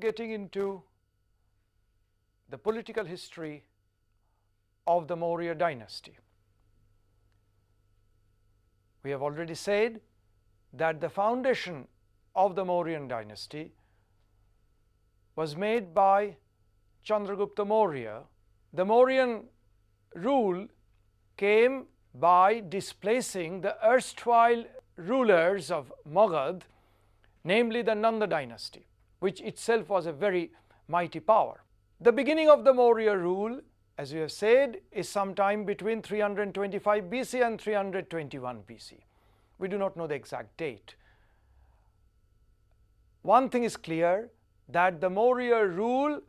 getting into the political history of the Maurya dynasty. We have already said that the foundation of the Mauryan dynasty was made by Chandragupta Maurya. The Mauryan rule came by displacing the erstwhile rulers of Magad, namely the Nanda dynasty, which itself was a very mighty power. The beginning of the Maurya rule, as we have said, is sometime between 325 BC and 321 BC. We do not know the exact date. One thing is clear, that the Maurya rule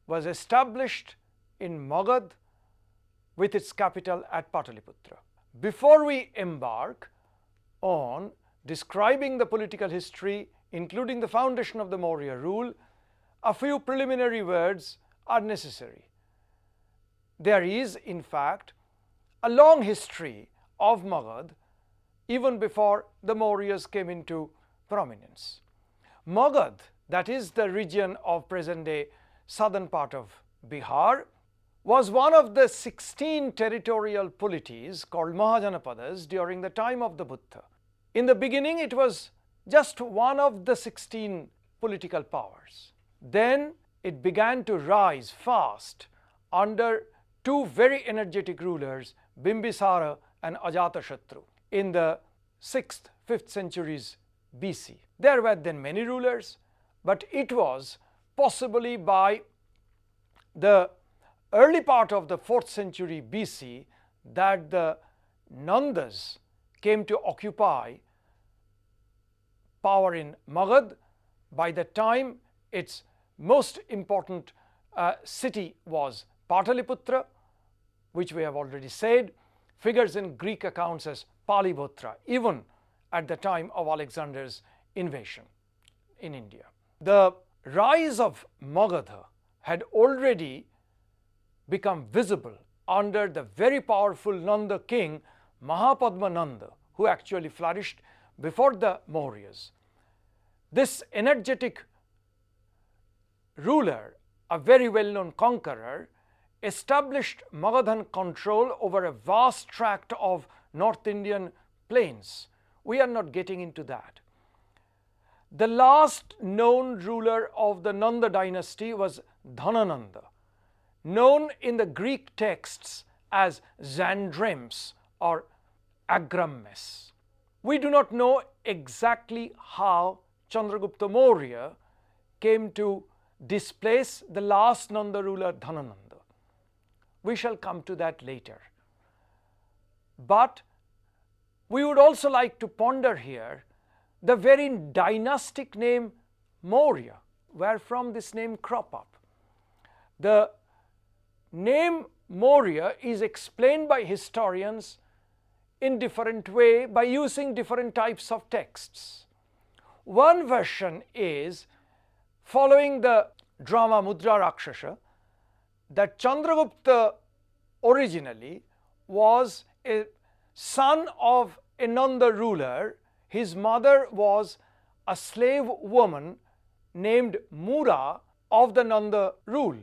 was established in Magad with its capital at Pataliputra. Before we embark on describing the political history, including the foundation of the Maurya rule, a few preliminary words are necessary. There is, in fact, a long history of Magad even before the Mauryas came into prominence. Magad, that is the region of present-day southern part of Bihar, was one of the 16 territorial polities called Mahajanapadas during the time of the Buddha. In the beginning, it was just one of the 16 political powers. Then it began to rise fast under two very energetic rulers, Bimbisara and Ajatashatru, in the 6th, 5th centuries BC. There were then many rulers, but it was possibly by the early part of the 4th century BC that the Nandas came to occupy power in Magad. By the time its most important city was Pataliputra, which we have already said, figures in Greek accounts as Paliputra, even at the time of Alexander's invasion in India. The rise of Magadha had already become visible under the very powerful Nanda king Mahapadmananda, who actually flourished before the Mauryas. This energetic ruler, a very well-known conqueror, established Magadhan control over a vast tract of North Indian plains. We are not getting into that. The last known ruler of the Nanda dynasty was Dhanananda, known in the Greek texts as Xandremes or Agrammes. We do not know exactly how Chandragupta Maurya came to displace the last Nanda ruler Dhanananda. We shall come to that later. But we would also like to ponder here the very dynastic name Maurya, wherefrom this name crop up. The name Maurya is explained by historians in different way by using different types of texts. One version is following the drama Mudra Rakshasa, that Chandragupta originally was a son of a Nanda ruler. His mother was a slave woman named Mura of the Nanda rule.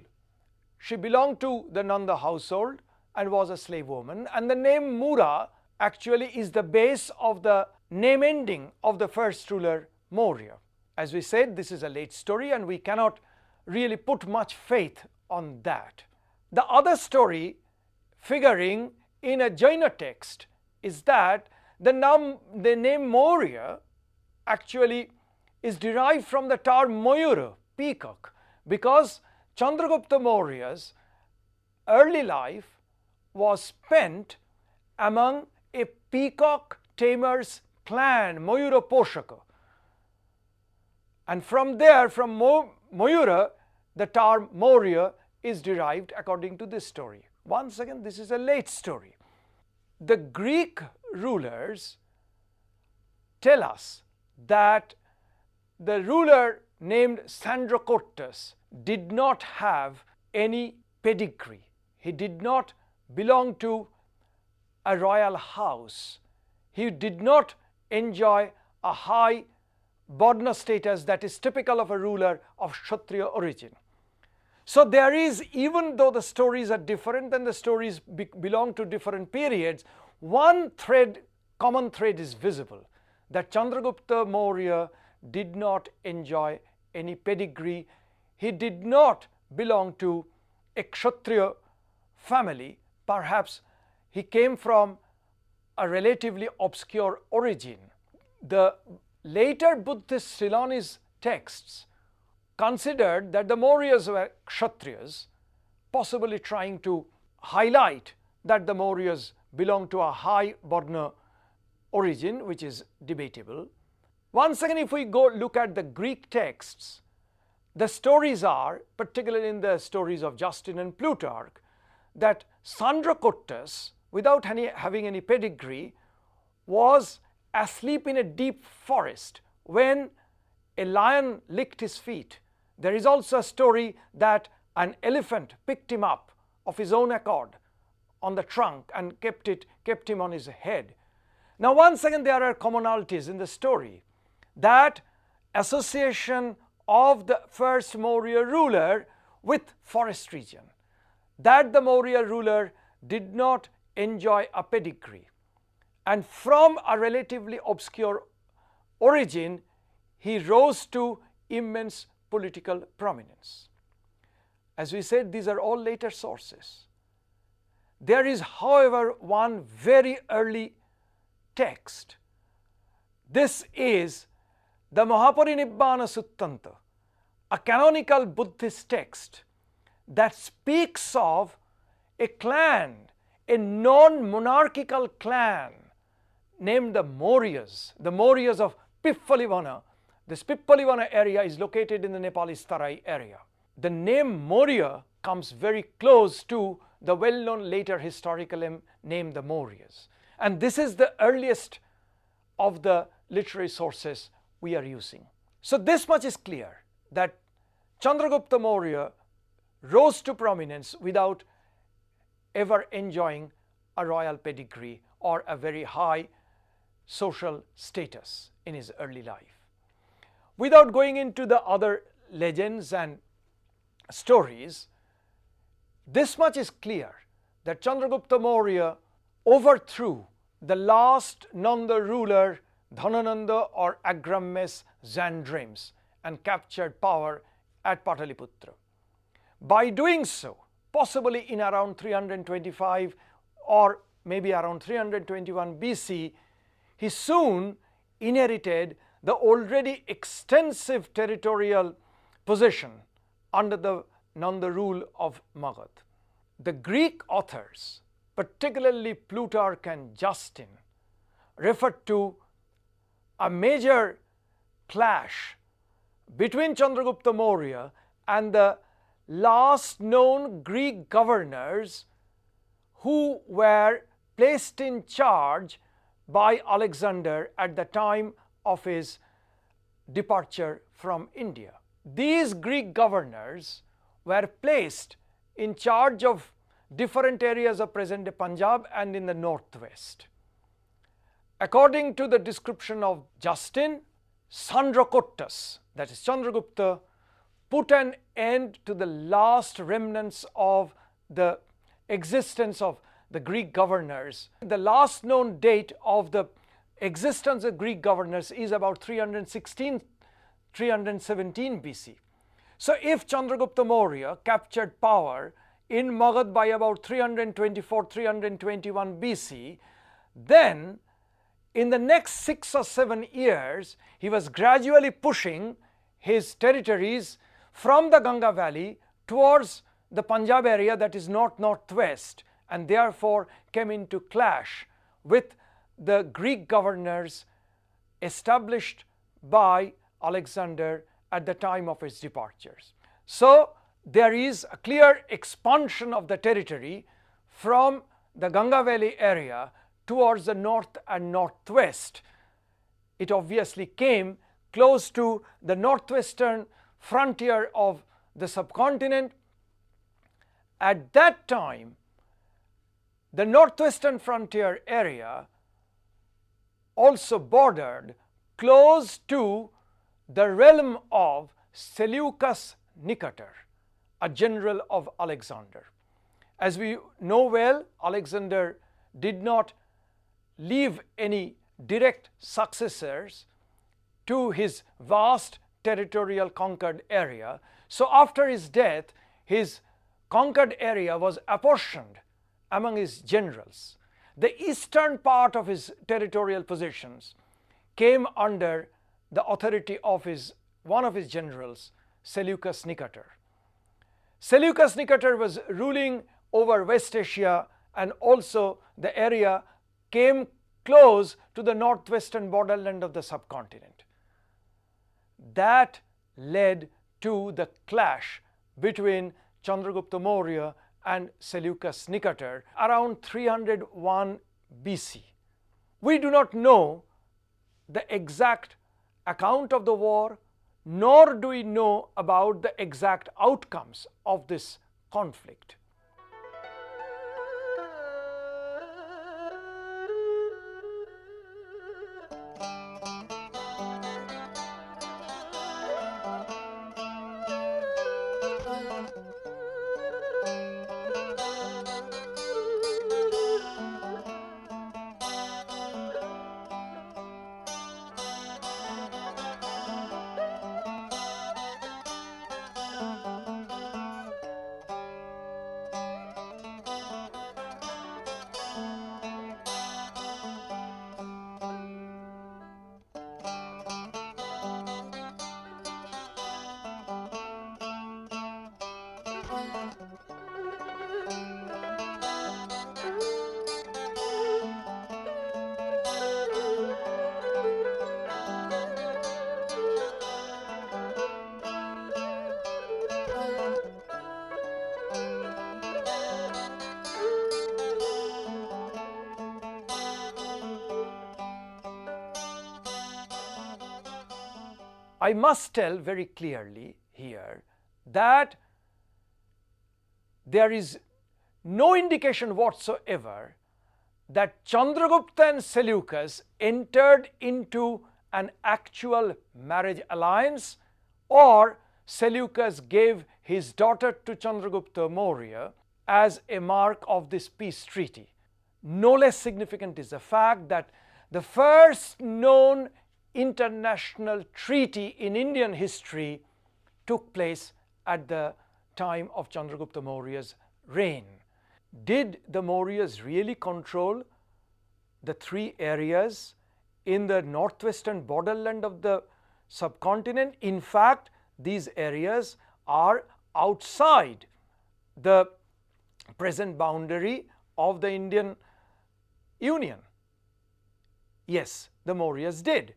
She belonged to the Nanda household and was a slave woman, and the name Mura actually is the base of the name ending of the first ruler Maurya. As we said, this is a late story and we cannot really put much faith on that. The other story figuring in a Jaina text is that the name Maurya actually is derived from the term Mayura, peacock, because Chandragupta Maurya's early life was spent among a peacock tamer's clan, Mayura Poshaka. And from there, from Mayura, the term Maurya is derived according to this story. Once again, this is a late story. The Greek rulers tell us that the ruler named Chandragupta did not have any pedigree. He did not belong to a royal house. He did not enjoy a high Bodna status that is typical of a ruler of Kshatriya origin. So there is, even though the stories are different and the stories belong to different periods, one thread, common thread is visible, that Chandragupta Maurya did not enjoy any pedigree. He did not belong to a Kshatriya family. Perhaps he came from a relatively obscure origin. The later Buddhist Ceylonese texts considered that the Mauryas were Kshatriyas, possibly trying to highlight that the Mauryas belong to a high Bodna origin, which is debatable. Once again, if we go look at the Greek texts, the stories are, particularly in the stories of Justin and Plutarch, that Chandragupta, without having any pedigree, was asleep in a deep forest when a lion licked his feet. There is also a story that an elephant picked him up of his own accord on the trunk and kept him on his head. Now once again, there are commonalities in the story. That association of the first Maurya ruler with forest region, that the Maurya ruler did not enjoy a pedigree, and from a relatively obscure origin, he rose to immense political prominence. As we said, these are all later sources. There is, however, one very early text. This is the Mahaparinibbana Suttanta, a canonical Buddhist text that speaks of a clan, a non-monarchical clan named the Mauryas of Pippalivana. This Pippalivana area is located in the Nepalese Tarai area. The name Maurya comes very close to the well-known later historical name the Mauryas. And this is the earliest of the literary sources we are using. So this much is clear, that Chandragupta Maurya rose to prominence without ever enjoying a royal pedigree or a very high social status in his early life. Without going into the other legends and stories, this much is clear, that Chandragupta Maurya overthrew the last Nanda ruler Dhanananda or Agrammes Zandrims and captured power at Pataliputra. By doing so, possibly in around 325 or maybe around 321 BC, he soon inherited the already extensive territorial position under the Nanda rule of Magad. The Greek authors, particularly Plutarch and Justin, referred to a major clash between Chandragupta Maurya and the last known Greek governors who were placed in charge by Alexander at the time of his departure from India. These Greek governors were placed in charge of different areas of present-day Punjab and in the northwest. According to the description of Justin, Chandragupta, that is Chandragupta, put an end to the last remnants of the existence of the Greek governors. The last known date of the existence of Greek governors is about 317 BC. So if Chandragupta Maurya captured power in Magad by about 324-321 BC, then in the next 6 or 7 years, he was gradually pushing his territories from the Ganga Valley towards the Punjab area, that is northwest, and therefore came into clash with the Greek governors established by Alexander at the time of his departures. So there is a clear expansion of the territory from the Ganga Valley area towards the north and northwest. It obviously came close to the northwestern frontier of the subcontinent. At that time, the northwestern frontier area also bordered close to the realm of Seleucus Nicator, a general of Alexander. As we know well, Alexander did not leave any direct successors to his vast territorial conquered area. So after his death, his conquered area was apportioned among his generals. The eastern part of his territorial possessions came under the authority of one of his generals, Seleucus Nicator. Seleucus Nicator was ruling over West Asia, and also the area came close to the northwestern borderland of the subcontinent. That led to the clash between Chandragupta Maurya and Seleucus Nicator around 301 BC. We do not know the exact account of the war, nor do we know about the exact outcomes of this conflict. I must tell very clearly here that there is no indication whatsoever that Chandragupta and Seleucus entered into an actual marriage alliance, or Seleucus gave his daughter to Chandragupta Maurya as a mark of this peace treaty. No less significant is the fact that the first known international treaty in Indian history took place at the time of Chandragupta Maurya's reign. Did the Mauryas really control the three areas in the northwestern borderland of the subcontinent? In fact, these areas are outside the present boundary of the Indian Union. Yes, the Mauryas did.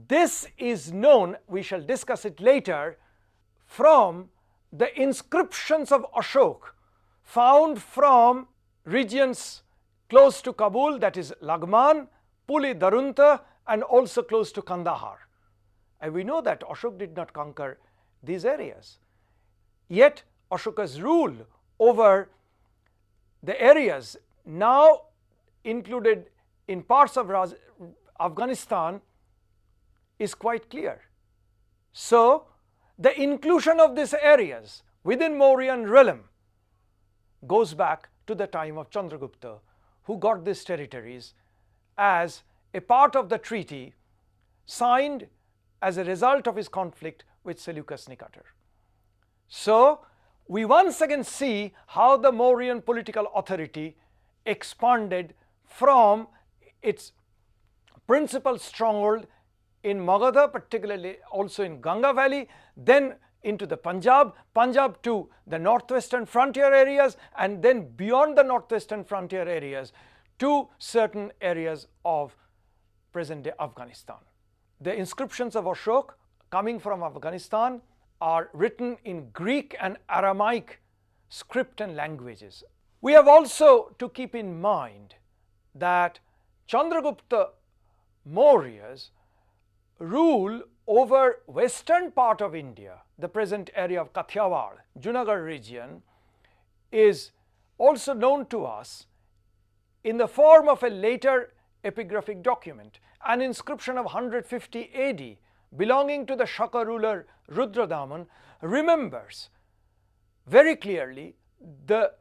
This is known, we shall discuss it later, from the inscriptions of Ashoka found from regions close to Kabul, that is Lagman, Puli Darunta, and also close to Kandahar. And we know that Ashoka did not conquer these areas. Yet Ashoka's rule over the areas now included in parts of Afghanistan is quite clear. So the inclusion of these areas within Mauryan realm goes back to the time of Chandragupta, who got these territories as a part of the treaty signed as a result of his conflict with Seleucus Nicator. So we once again see how the Mauryan political authority expanded from its principal stronghold in Magadha, particularly also in Ganga Valley, then into the Punjab to the northwestern frontier areas, and then beyond the northwestern frontier areas to certain areas of present-day Afghanistan. The inscriptions of Ashoka coming from Afghanistan are written in Greek and Aramaic script and languages. We have also to keep in mind that Chandragupta Maurya's rule over western part of India, the present area of Kathiawar, Junagadh region, is also known to us in the form of a later epigraphic document, an inscription of 150 AD belonging to the Shaka ruler RUDRADAMAN remembers very clearly the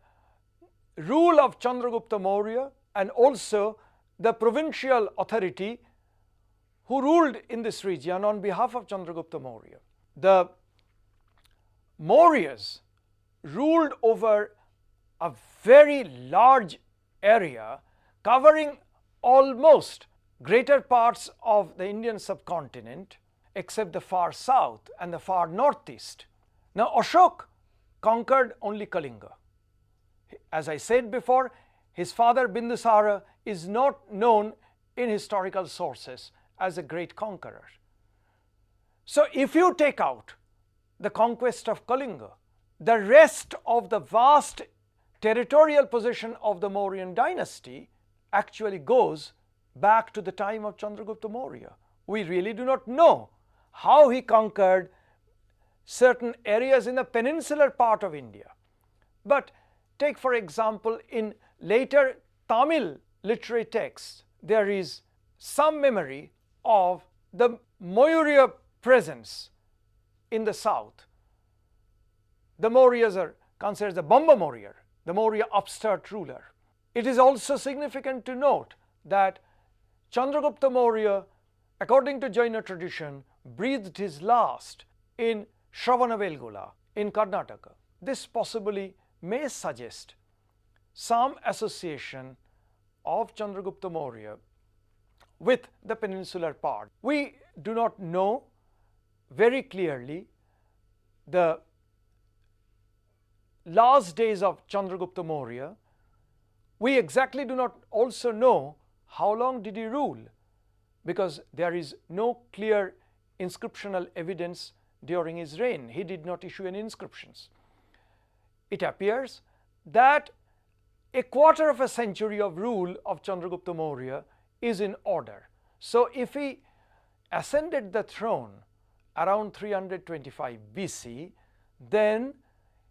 rule of Chandragupta Maurya and also the provincial authority who ruled in this region on behalf of Chandragupta Maurya. The Mauryas ruled over a very large area covering almost greater parts of the Indian subcontinent except the far south and the far northeast. Now Ashok conquered only Kalinga. As I said before, his father Bimbisara is not known in historical sources as a great conqueror. So if you take out the conquest of Kalinga, the rest of the vast territorial possession of the Mauryan dynasty actually goes back to the time of Chandragupta Maurya. We really do not know how he conquered certain areas in the peninsular part of India. But take for example, in later Tamil literary texts, there is some memory of the Maurya presence in the south. The Mauryas are considered the Bamba Maurya, the Maurya upstart ruler. It is also significant to note that Chandragupta Maurya, according to Jaina tradition, breathed his last in Shravanavelgula in Karnataka. This possibly may suggest some association of Chandragupta Maurya with the peninsular part. We do not know very clearly the last days of Chandragupta Maurya. We exactly do not also know how long did he rule, because there is no clear inscriptional evidence during his reign. He did not issue any inscriptions. It appears that a quarter of a century of rule of Chandragupta Maurya is in order. So if he ascended the throne around 325 BC, then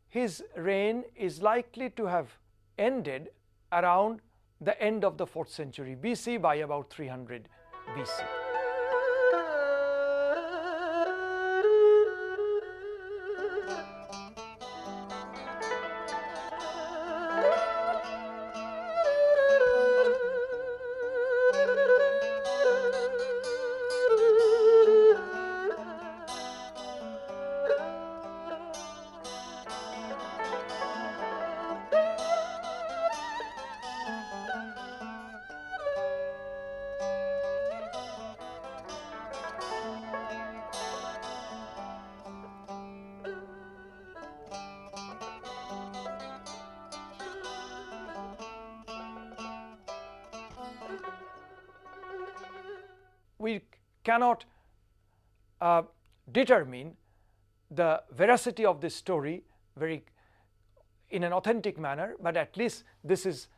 his reign is likely to have ended around the end of the 4th century BC by about 300 BC. We cannot determine the veracity of this story in an authentic manner, but at least this is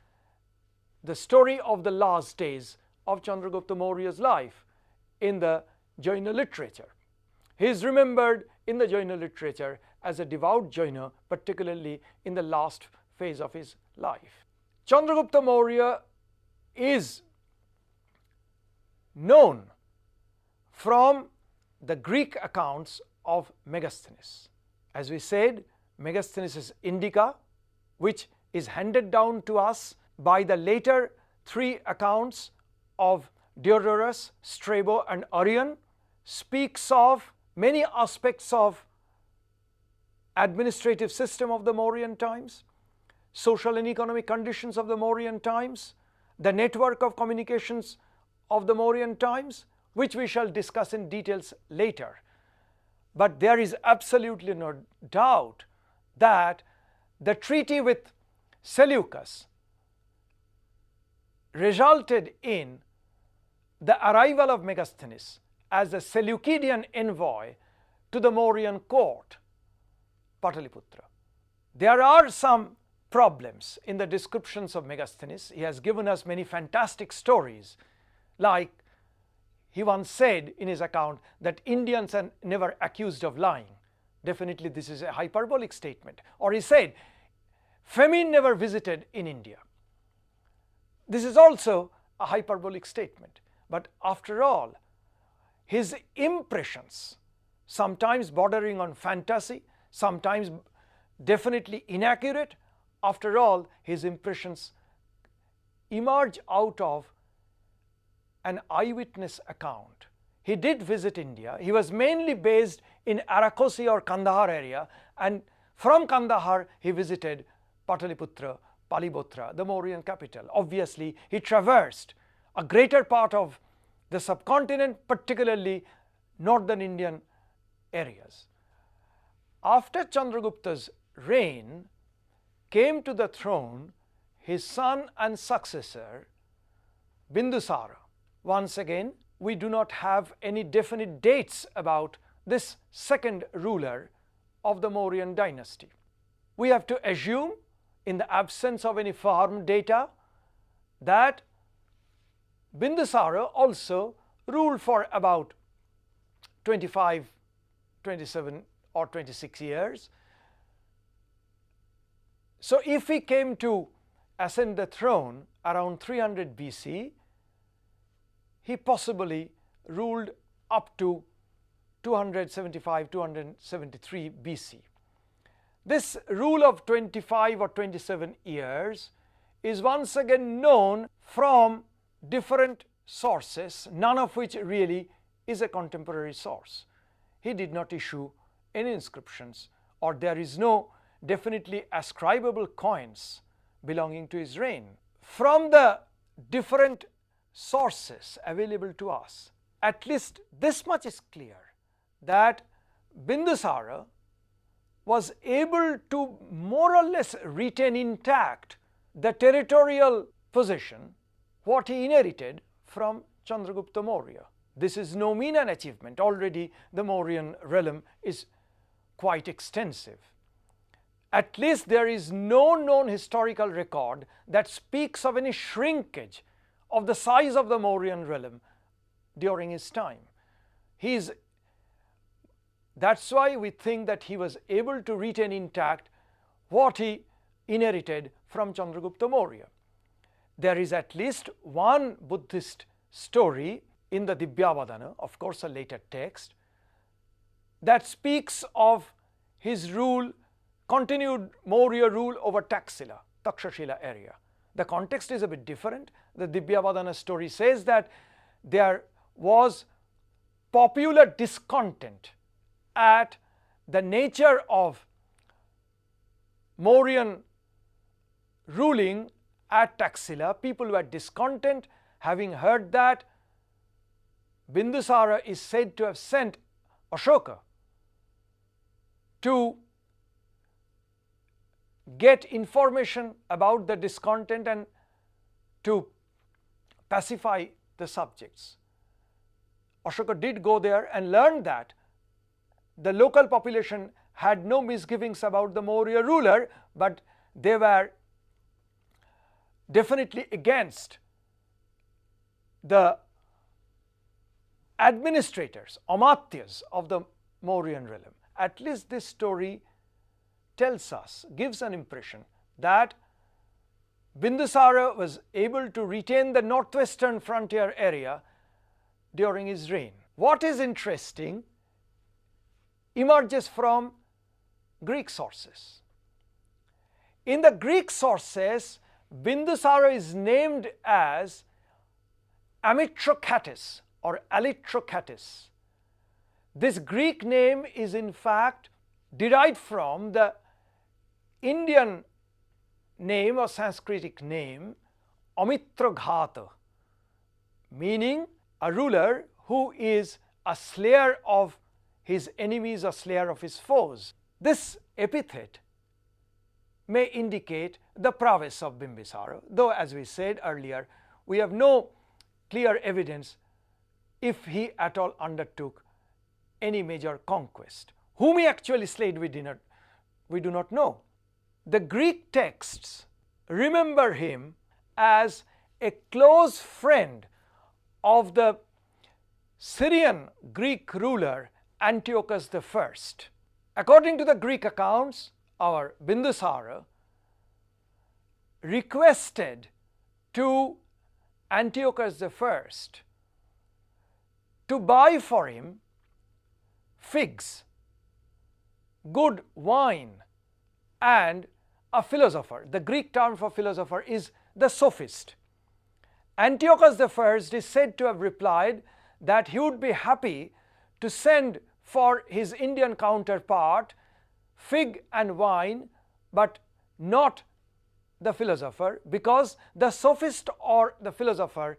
the story of the last days of Chandragupta Maurya's life in the Jaina literature. He is remembered in the Jaina literature as a devout Jaina, particularly in the last phase of his life. Chandragupta Maurya is known from the Greek accounts of Megasthenes. As we said, Megasthenes is Indica, which is handed down to us by the later 3 accounts of Diodorus, Strabo and Arrian, speaks of many aspects of administrative system of the Mauryan times, social and economic conditions of the Mauryan times, the network of communications of the Mauryan times, which we shall discuss in details later. But there is absolutely no doubt that the treaty with Seleucus resulted in the arrival of Megasthenes as a Seleucidian envoy to the Mauryan court, Pataliputra. There are some problems in the descriptions of Megasthenes. He has given us many fantastic stories, like he once said in his account that Indians are never accused of lying. Definitely this is a hyperbolic statement. Or he said, famine never visited in India. This is also a hyperbolic statement. But after all, his impressions, sometimes bordering on fantasy, sometimes definitely inaccurate, after all, his impressions emerge out of an eyewitness account. He did visit India. He was mainly based in Arakosi or Kandahar area, and from Kandahar he visited Pataliputra, Palibotra, the Mauryan capital. Obviously, he traversed a greater part of the subcontinent, particularly northern Indian areas. After Chandragupta's reign, came to the throne his son and successor Bimbisara. Once again, we do not have any definite dates about this second ruler of the Mauryan dynasty. We have to assume, in the absence of any firm data, that Bimbisara also ruled for about 25, 27 or 26 years. So if he came to ascend the throne around 300 BC, he possibly ruled up to 275, 273 BC. This rule of 25 or 27 years is once again known from different sources, none of which really is a contemporary source. He did not issue any inscriptions, or there is no definitely ascribable coins belonging to his reign. From the different sources available to us, at least this much is clear, that Bimbisara was able to more or less retain intact the territorial position what he inherited from Chandragupta Maurya. This is no mean an achievement. Already the Mauryan realm is quite extensive. At least there is no known historical record that speaks of any shrinkage of the size of the Mauryan realm during his time. That's why we think that he was able to retain intact what he inherited from Chandragupta Maurya. There is at least one Buddhist story in the Divyavadana, of course a later text, that speaks of his rule, continued Maurya rule over Taxila, Takshashila area. The context is a bit different. The Divyavadana story says that there was popular discontent at the nature of Mauryan ruling at Taxila. People were discontent. Having heard that, Bimbisara is said to have sent Ashoka to get information about the discontent and to pacify the subjects. Ashoka did go there and learned that the local population had no misgivings about the Maurya ruler, but they were definitely against the administrators, Amatyas of the Mauryan realm. At least this story tells us, gives an impression that Bimbisara was able to retain the northwestern frontier area during his reign. What is interesting emerges from Greek sources. In the Greek sources, Bimbisara is named as Amitrochates or Alitrochates. This Greek name is in fact derived from the Indian name or Sanskritic name Amitraghata, meaning a ruler who is a slayer of his enemies, a slayer of his foes. This epithet may indicate the prowess of Bimbisara, though as we said earlier, we have no clear evidence if he at all undertook any major conquest. Whom he actually slayed we do not know. The Greek texts remember him as a close friend of the Syrian Greek ruler Antiochus I. According to the Greek accounts, our Bimbisara requested to Antiochus I to buy for him figs, good wine, and a philosopher. The Greek term for philosopher is the sophist. Antiochus I is said to have replied that he would be happy to send for his Indian counterpart fig and wine, but not the philosopher, because the sophist or the philosopher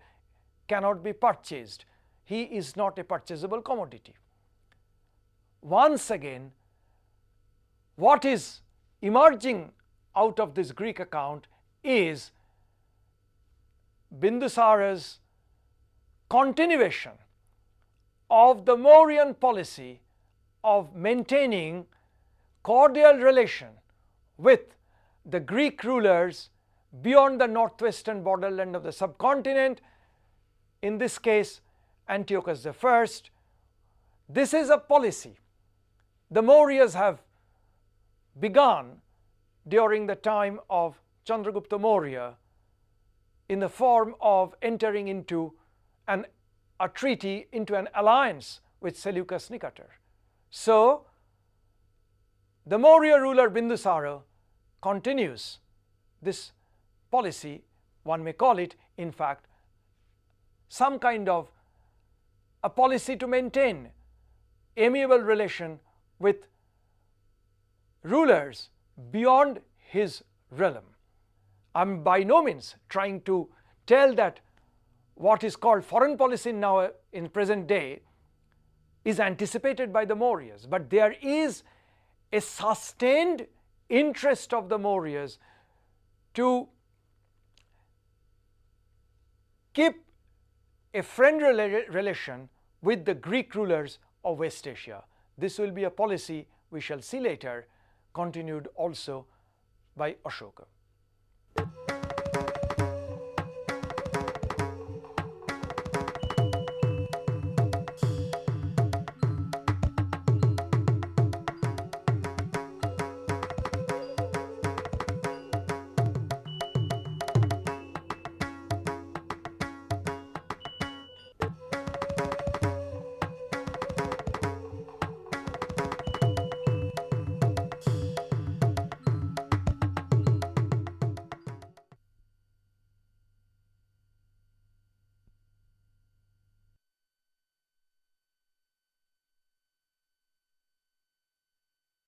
cannot be purchased. He is not a purchasable commodity. Once again, what is emerging out of this Greek account is Bimbisara's continuation of the Mauryan policy of maintaining cordial relation with the Greek rulers beyond the northwestern borderland of the subcontinent, in this case Antiochus I. This is a policy the Mauryas have begun during the time of Chandragupta Maurya in the form of entering into a treaty, into an alliance with Seleucus NICATOR. So, the Maurya ruler Bimbisara continues this policy. One may call it, in fact, some kind of a policy to maintain amiable relation with rulers beyond his realm. I am by no means trying to tell that what is called foreign policy now in present day is anticipated by the Mauryas, but there is a sustained interest of the Mauryas to keep a friendly relation with the Greek rulers of West Asia. This will be a policy we shall see later, continued also by Ashoka.